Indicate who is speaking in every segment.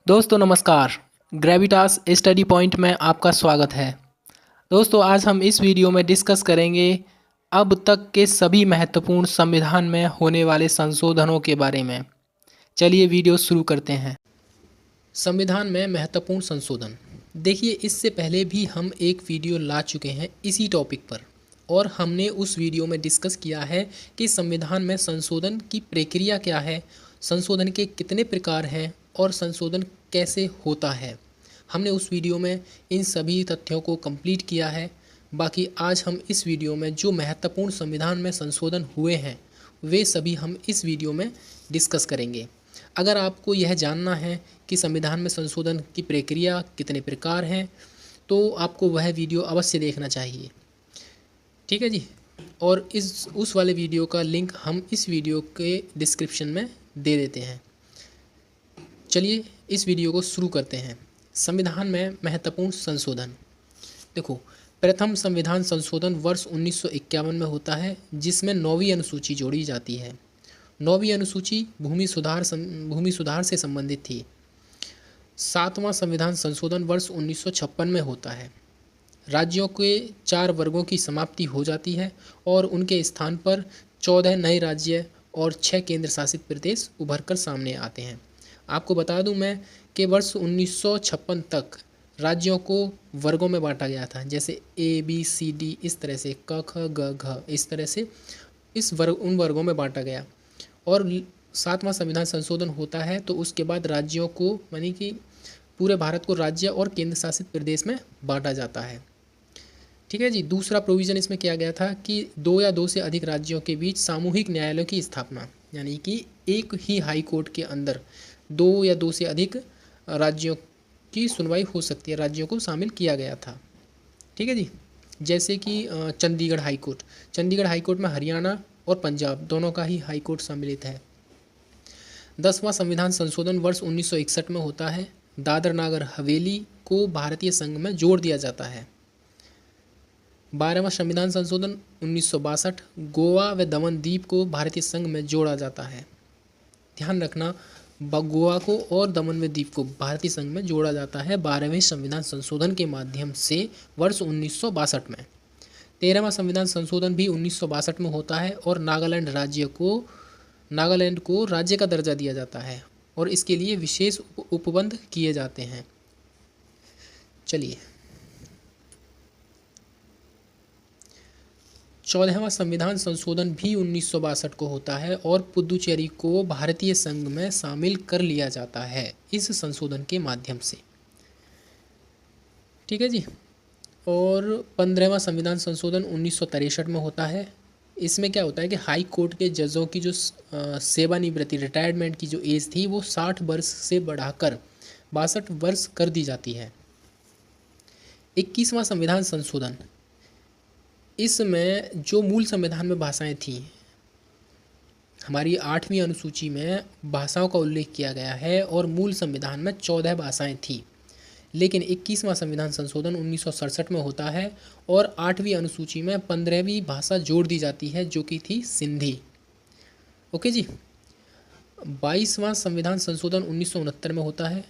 Speaker 1: दोस्तों नमस्कार। Gravitas study point में आपका स्वागत है। दोस्तों आज हम इस वीडियो में डिस्कस करेंगे अब तक के सभी महत्वपूर्ण संविधान में होने वाले संशोधनों के बारे में। चलिए वीडियो शुरू करते हैं। संविधान में महत्वपूर्ण संशोधन। देखिए, इससे पहले भी हम एक वीडियो ला चुके हैं इसी टॉपिक पर और हमने उस वीडियो में डिस्कस किया है कि संविधान में संशोधन की प्रक्रिया क्या है, संशोधन के कितने प्रकार हैं और संशोधन कैसे होता है। हमने उस वीडियो में इन सभी तथ्यों को कंप्लीट किया है। बाकी आज हम इस वीडियो में जो महत्वपूर्ण संविधान में संशोधन हुए हैं वे सभी हम इस वीडियो में डिस्कस करेंगे। अगर आपको यह जानना है कि संविधान में संशोधन की प्रक्रिया कितने प्रकार हैं तो आपको वह वीडियो अवश्य देखना चाहिए। ठीक है जी। और इस उस वाले वीडियो का लिंक हम इस वीडियो के डिस्क्रिप्शन में दे देते हैं। चलिए इस वीडियो को शुरू करते हैं। संविधान में महत्वपूर्ण संशोधन। देखो, प्रथम संविधान संशोधन वर्ष 1951 में होता है, जिसमें 9वीं अनुसूची जोड़ी जाती है। 9वीं अनुसूची भूमि सुधार से संबंधित थी। 7वां संविधान संशोधन वर्ष 1956 में होता है। राज्यों के 4 वर्गों की समाप्ति हो जाती है और उनके स्थान पर 14 नए राज्य और 6 केंद्र शासित प्रदेश उभर कर सामने आते हैं। आपको बता दूं मैं कि वर्ष 1956 तक राज्यों को वर्गों में बांटा गया था, जैसे ABCD, इस तरह से क ख ग घ, इस तरह से उन वर्गों में बांटा गया। और 7वां संविधान संशोधन होता है तो उसके बाद राज्यों को, यानी कि पूरे भारत को राज्य और केंद्र शासित प्रदेश में बांटा जाता है। ठीक है जी। दूसरा प्रोविज़न इसमें किया गया था कि 2 या 2 से अधिक राज्यों के बीच सामूहिक न्यायालयों की स्थापना, यानी कि एक ही हाई कोर्ट के अंदर 2 या 2 से अधिक राज्यों की सुनवाई हो सकती है, राज्यों को शामिल किया गया था। ठीक है जी। जैसे कि चंडीगढ़ हाई कोर्ट में हरियाणा और पंजाब दोनों का ही हाई कोर्ट सम्मिलित है। 10वां संविधान संशोधन वर्ष 1961 में होता है। दादर नागर हवेली को भारतीय संघ में जोड़ दिया जाता है। 12वां संविधान संशोधन 1962 गोवा व दमन द्वीप को भारतीय संघ में जोड़ा जाता है। ध्यान रखना, गोवा को और दमन व द्वीप को भारतीय संघ में जोड़ा जाता है 12वें संविधान संशोधन के माध्यम से वर्ष 1962 में। 13वां संविधान संशोधन भी 1962 में होता है और नागालैंड को राज्य का दर्जा दिया जाता है और इसके लिए विशेष उपबंध किए जाते हैं। चलिए, 14वां संविधान संशोधन भी 1962 को होता है और पुदुचेरी को भारतीय संघ में शामिल कर लिया जाता है इस संशोधन के माध्यम से। ठीक है जी। और 15वां संविधान संशोधन 1963 में होता है। इसमें क्या होता है कि हाई कोर्ट के जजों की जो सेवानिवृत्ति, रिटायरमेंट की जो एज थी वो 60 वर्ष से बढ़ाकर 62 वर्ष कर दी जाती है। 21वां संविधान संशोधन, इसमें जो मूल संविधान में भाषाएं थीं, हमारी 8वीं अनुसूची में भाषाओं का उल्लेख किया गया है और मूल संविधान में 14 भाषाएं थीं, लेकिन 21वां संविधान संशोधन 1967 में होता है और 8वीं अनुसूची में 15वीं भाषा जोड़ दी जाती है जो कि थी सिंधी। ओके जी। 22वां संविधान संशोधन 1969 में होता है।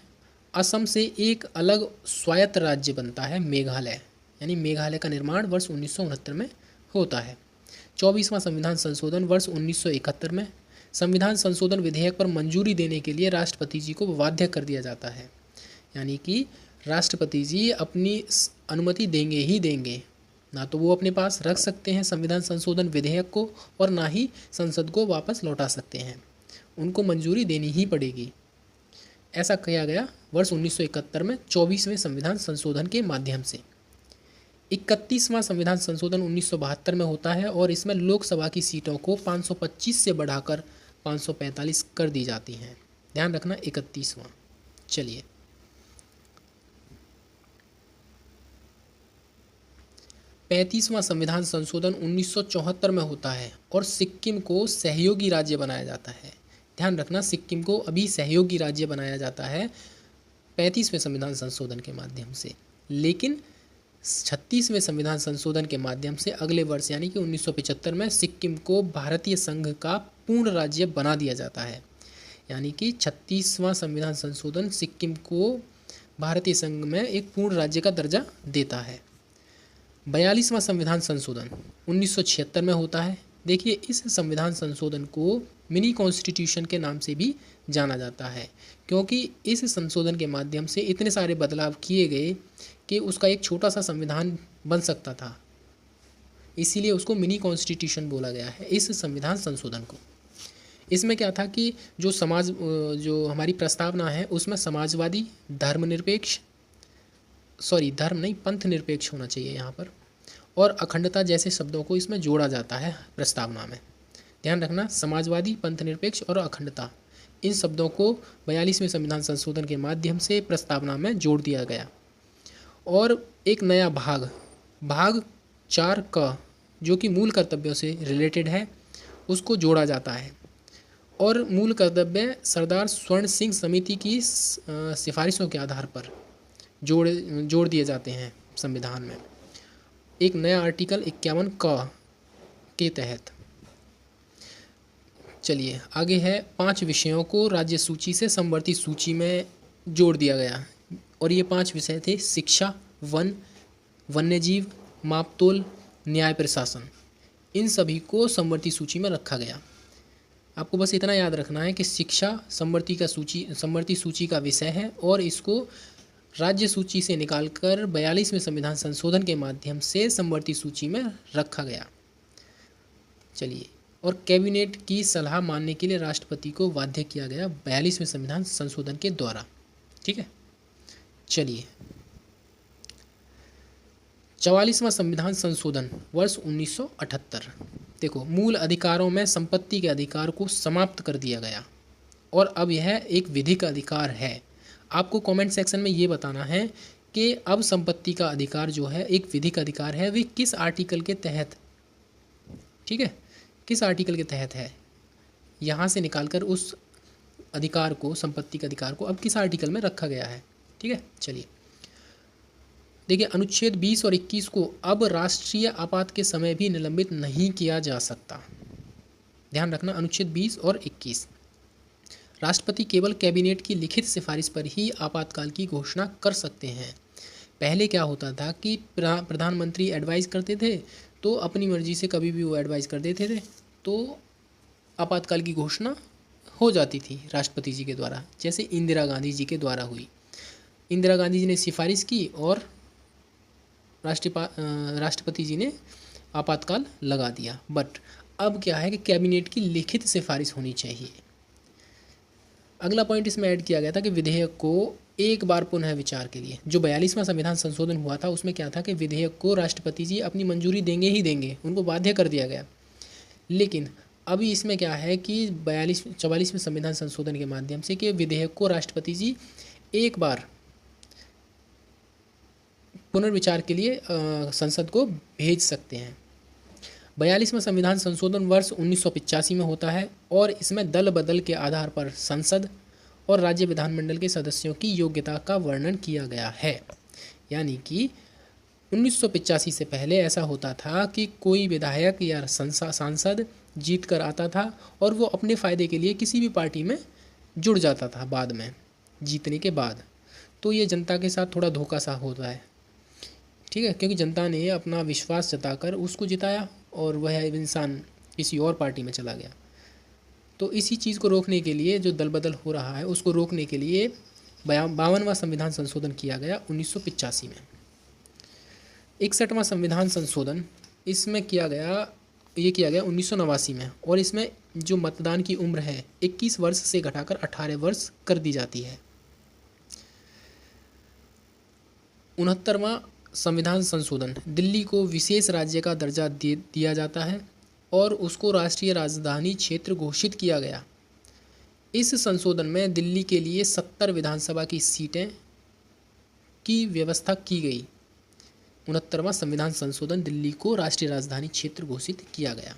Speaker 1: असम से एक अलग स्वायत्त राज्य बनता है मेघालय, यानी मेघालय का निर्माण वर्ष 1969 में होता है। 24वां संविधान संशोधन वर्ष 1971 में। संविधान संशोधन विधेयक पर मंजूरी देने के लिए राष्ट्रपति जी को बाध्य कर दिया जाता है, यानी कि राष्ट्रपति जी अपनी अनुमति देंगे ही देंगे, ना तो वो अपने पास रख सकते हैं संविधान संशोधन विधेयक को और ना ही संसद को वापस लौटा सकते हैं, उनको मंजूरी देनी ही पड़ेगी। ऐसा किया गया वर्ष 1971 में 24वें संविधान संशोधन के माध्यम से। 31वां संविधान संशोधन 1972 में होता है और इसमें लोकसभा की सीटों को 525 से बढ़ाकर 545 कर दी जाती हैं। ध्यान रखना, 31वां। चलिए, 35वां संविधान संशोधन 1974 में होता है और सिक्किम को सहयोगी राज्य बनाया जाता है। ध्यान रखना, सिक्किम को अभी सहयोगी राज्य बनाया जाता है 35वें संविधान संशोधन के माध्यम से, लेकिन 36वें संविधान संशोधन के माध्यम से अगले वर्ष यानी कि 1975 में सिक्किम को भारतीय संघ का पूर्ण राज्य बना दिया जाता है। यानी कि 36वां संविधान संशोधन सिक्किम को भारतीय संघ में एक पूर्ण राज्य का दर्जा देता है। 42वां संविधान संशोधन 1976 में होता है। देखिए, इस संविधान संशोधन को मिनी कॉन्स्टिट्यूशन के नाम से भी जाना जाता है, क्योंकि इस संशोधन के माध्यम से इतने सारे बदलाव किए गए कि उसका एक छोटा सा संविधान बन सकता था। इसीलिए उसको मिनी कॉन्स्टिट्यूशन बोला गया है इस संविधान संशोधन को। इसमें क्या था कि जो हमारी प्रस्तावना है उसमें समाजवादी, धर्मनिरपेक्ष, धर्म नहीं, पंथ निरपेक्ष होना चाहिए यहाँ पर, और अखंडता जैसे शब्दों को इसमें जोड़ा जाता है प्रस्तावना में। ध्यान रखना, समाजवादी, पंथ निरपेक्ष और अखंडता, इन शब्दों को 42वें संविधान संशोधन के माध्यम से प्रस्तावना में जोड़ दिया गया। और एक नया भाग 4 क, जो कि मूल कर्तव्यों से रिलेटेड है, उसको जोड़ा जाता है। और मूल कर्तव्य सरदार स्वर्ण सिंह समिति की सिफारिशों के आधार पर जोड़ दिए जाते हैं संविधान में। एक नया आर्टिकल 51 क के तहत। चलिए आगे है, 5 विषयों को राज्य सूची से समवर्ती सूची में जोड़ दिया गया। और ये 5 विषय थे: शिक्षा, वन, वन्यजीव, मापतोल, न्याय प्रशासन। इन सभी को समवर्ती सूची में रखा गया। आपको बस इतना याद रखना है कि शिक्षा समवर्ती सूची का विषय है, और इसको राज्य सूची से निकालकर 42वें संविधान संशोधन के माध्यम से समवर्ती सूची में रखा गया। चलिए, और कैबिनेट की सलाह मानने के लिए राष्ट्रपति को बाध्य किया गया 42वें संविधान संशोधन के द्वारा। ठीक है, चलिए 44वां संविधान संशोधन वर्ष 1978। देखो, मूल अधिकारों में संपत्ति के अधिकार को समाप्त कर दिया गया और अब यह एक विधिक अधिकार है। आपको कमेंट सेक्शन में ये बताना है कि अब संपत्ति का अधिकार जो है एक विधिक अधिकार है, वे किस आर्टिकल के तहत, ठीक है, किस आर्टिकल के तहत है। यहाँ से निकालकर उस अधिकार को, संपत्ति के अधिकार को अब किस आर्टिकल में रखा गया है। ठीक है, चलिए देखिए, अनुच्छेद 20 और 21 को अब राष्ट्रीय आपात के समय भी निलंबित नहीं किया जा सकता। ध्यान रखना, अनुच्छेद 20 और 21, राष्ट्रपति केवल कैबिनेट की लिखित सिफारिश पर ही आपातकाल की घोषणा कर सकते हैं। पहले क्या होता था कि प्रधानमंत्री एडवाइस करते थे, तो अपनी मर्जी से कभी भी वो एडवाइस कर देते थे, तो आपातकाल की घोषणा हो जाती थी राष्ट्रपति जी के द्वारा, जैसे इंदिरा गांधी जी के द्वारा हुई। इंदिरा गांधी जी ने सिफारिश की और राष्ट्रपति जी ने आपातकाल लगा दिया। बट अब क्या है कि कैबिनेट की लिखित सिफारिश होनी चाहिए। अगला पॉइंट इसमें ऐड किया गया था कि विधेयक को एक बार पुनः विचार के लिए, जो 42वां संविधान संशोधन हुआ था उसमें क्या था कि विधेयक को राष्ट्रपति जी अपनी मंजूरी देंगे ही देंगे, उनको बाध्य कर दिया गया। लेकिन अभी इसमें क्या है कि 44वें संविधान संशोधन के माध्यम से कि विधेयक को राष्ट्रपति जी एक बार पुनर्विचार के लिए संसद को भेज सकते हैं। 42वां संविधान संशोधन वर्ष 1985 में होता है और इसमें दल बदल के आधार पर संसद और राज्य विधानमंडल के सदस्यों की योग्यता का वर्णन किया गया है। यानी कि 1985 से पहले ऐसा होता था कि कोई विधायक या सांसद जीत कर आता था और वो अपने फ़ायदे के लिए किसी भी पार्टी में जुड़ जाता था बाद में जीतने के बाद। तो ये जनता के साथ थोड़ा धोखा सा होता है, ठीक है, क्योंकि जनता ने अपना विश्वास जताकर उसको जिताया और वह इंसान किसी और पार्टी में चला गया। तो इसी चीज़ को रोकने के लिए, जो दल बदल हो रहा है उसको रोकने के लिए 52वां संविधान संशोधन किया गया 1985 में। 61वां संविधान संशोधन इसमें किया गया 1989 में, और इसमें जो मतदान की उम्र है 21 वर्ष से घटाकर 18 वर्ष कर दी जाती है। 69वां संविधान संशोधन, दिल्ली को विशेष राज्य का दर्जा दिया जाता है और उसको राष्ट्रीय राजधानी क्षेत्र घोषित किया गया। इस संशोधन में दिल्ली के लिए 70 विधानसभा की सीटें की व्यवस्था की गई। 69वां संविधान संशोधन, दिल्ली को राष्ट्रीय राजधानी क्षेत्र घोषित किया गया।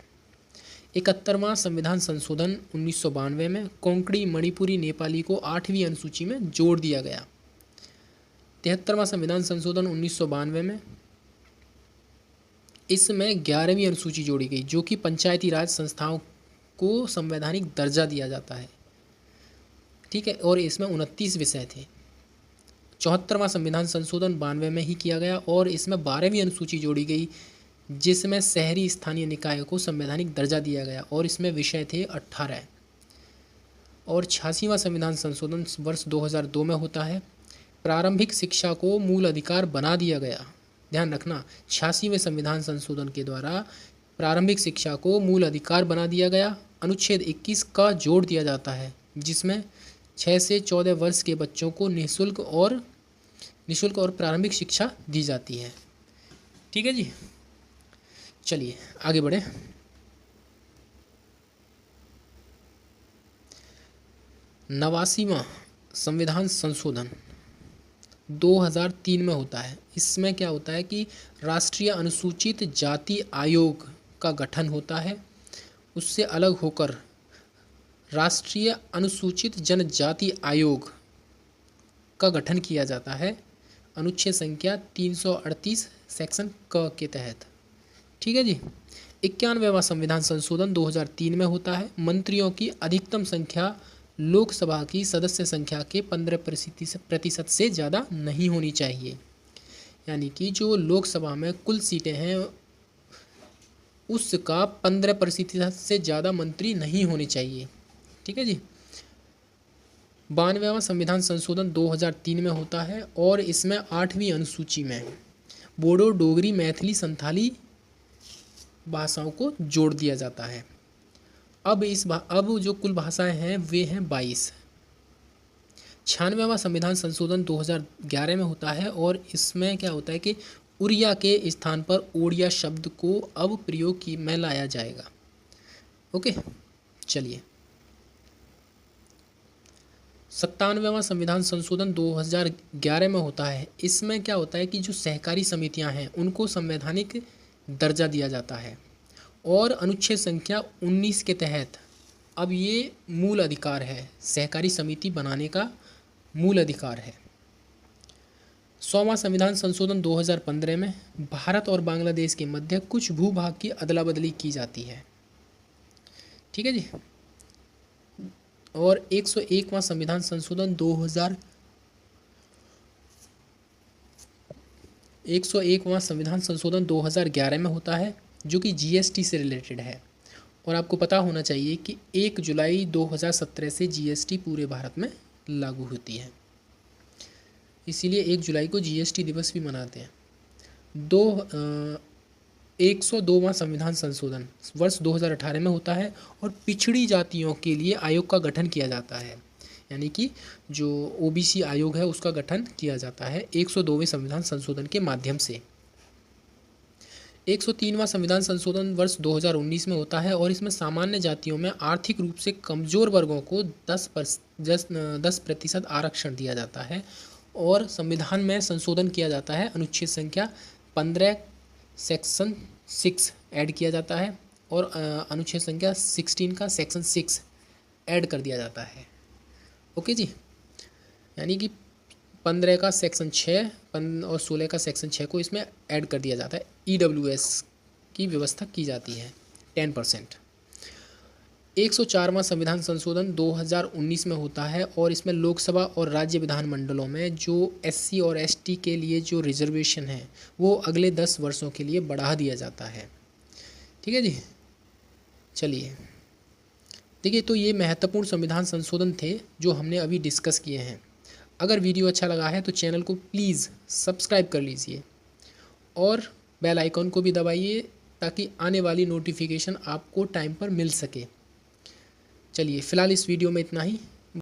Speaker 1: 71वां संविधान संशोधन 1992 में कोंकणी, मणिपुरी, नेपाली को 8वीं अनुसूची में जोड़ दिया गया। 73वां संविधान संशोधन 1992 में, इसमें 11वीं अनुसूची जोड़ी गई, जो कि पंचायती राज संस्थाओं को संवैधानिक दर्जा दिया जाता है। ठीक है, और इसमें 29 विषय थे। 74वां संविधान संशोधन 92 में ही किया गया और इसमें 12वीं अनुसूची जोड़ी गई जिसमें शहरी स्थानीय निकाय को संवैधानिक दर्जा दिया गया और इसमें विषय थे 18। और 86वां संविधान संशोधन वर्ष 2002 में होता है। प्रारंभिक शिक्षा को मूल अधिकार बना दिया गया। ध्यान रखना, 86वें संविधान संशोधन के द्वारा प्रारंभिक शिक्षा को मूल अधिकार बना दिया गया। अनुच्छेद 21 का जोड़ दिया जाता है जिसमें 6 से 14 वर्ष के बच्चों को निःशुल्क और प्रारंभिक शिक्षा दी जाती है। ठीक है जी, चलिए आगे बढ़े। नवासीवां संविधान संशोधन 2003 में होता है। इसमें क्या होता है कि राष्ट्रीय अनुसूचित जाति आयोग का गठन होता है। उससे अलग होकर राष्ट्रीय अनुसूचित जनजाति आयोग का गठन किया जाता है अनुच्छेद संख्या 338 सेक्शन क के तहत। ठीक है जी। 91वां संविधान संशोधन 2003 में होता है। मंत्रियों की अधिकतम संख्या लोकसभा की सदस्य संख्या के 15% से ज़्यादा नहीं होनी चाहिए। यानी कि जो लोकसभा में कुल सीटें हैं उसका 15% से ज़्यादा मंत्री नहीं होने चाहिए। ठीक है जी। 92वां संविधान संशोधन 2003 में होता है और इसमें 8वीं अनुसूची में बोडो, डोगरी, मैथिली, संथाली भाषाओं को जोड़ दिया जाता है। अब जो कुल भाषाएं हैं वे हैं 22। 96वां संविधान संशोधन 2011 में होता है और इसमें क्या होता है कि उड़िया के स्थान पर ओडिया शब्द को अब प्रयोग में लाया जाएगा। ओके, चलिए। 97वां संविधान संशोधन 2011 में होता है। इसमें क्या होता है कि जो सहकारी समितियां हैं उनको संवैधानिक दर्जा दिया जाता है और अनुच्छेद संख्या 19 के तहत अब ये मूल अधिकार है, सहकारी समिति बनाने का मूल अधिकार है। 100वां संविधान संशोधन 2015 में भारत और बांग्लादेश के मध्य कुछ भूभाग की अदला बदली की जाती है। ठीक है जी। और 101वां संविधान संशोधन 101वां संविधान संशोधन 2011 में होता है जो कि जीएसटी से रिलेटेड है। और आपको पता होना चाहिए कि 1 जुलाई 2017 से जीएसटी पूरे भारत में लागू होती है, इसीलिए 1 जुलाई को जीएसटी दिवस भी मनाते हैं। 102वां संविधान संशोधन वर्ष 2018 में होता है और पिछड़ी जातियों के लिए आयोग का गठन किया जाता है। यानी कि जो ओबीसी आयोग है उसका गठन किया जाता है 102वें संविधान संशोधन के माध्यम से। 103वां संविधान संशोधन वर्ष 2019 में होता है और इसमें सामान्य जातियों में आर्थिक रूप से कमज़ोर वर्गों को 10% आरक्षण दिया जाता है और संविधान में संशोधन किया जाता है। अनुच्छेद संख्या 15 सेक्शन 6 ऐड किया जाता है और अनुच्छेद संख्या 16 का सेक्शन 6 ऐड कर दिया जाता है। ओके जी। यानी कि 15 का सेक्शन 6 और 16 का सेक्शन 6 को इसमें ऐड कर दिया जाता है। EWS की व्यवस्था की जाती है 10%। 104वां संविधान संशोधन 2019 में होता है और इसमें लोकसभा और राज्य विधानमंडलों में जो SC और ST के लिए जो रिजर्वेशन है वो अगले 10 वर्षों के लिए बढ़ा दिया जाता है। ठीक है जी। चलिए, देखिए, तो ये महत्वपूर्ण संविधान संशोधन थे जो हमने अभी डिस्कस किए हैं। अगर वीडियो अच्छा लगा है तो चैनल को प्लीज़ सब्सक्राइब कर लीजिए और बेल आइकॉन को भी दबाइए ताकि आने वाली नोटिफिकेशन आपको टाइम पर मिल सके। चलिए, फ़िलहाल इस वीडियो में इतना ही।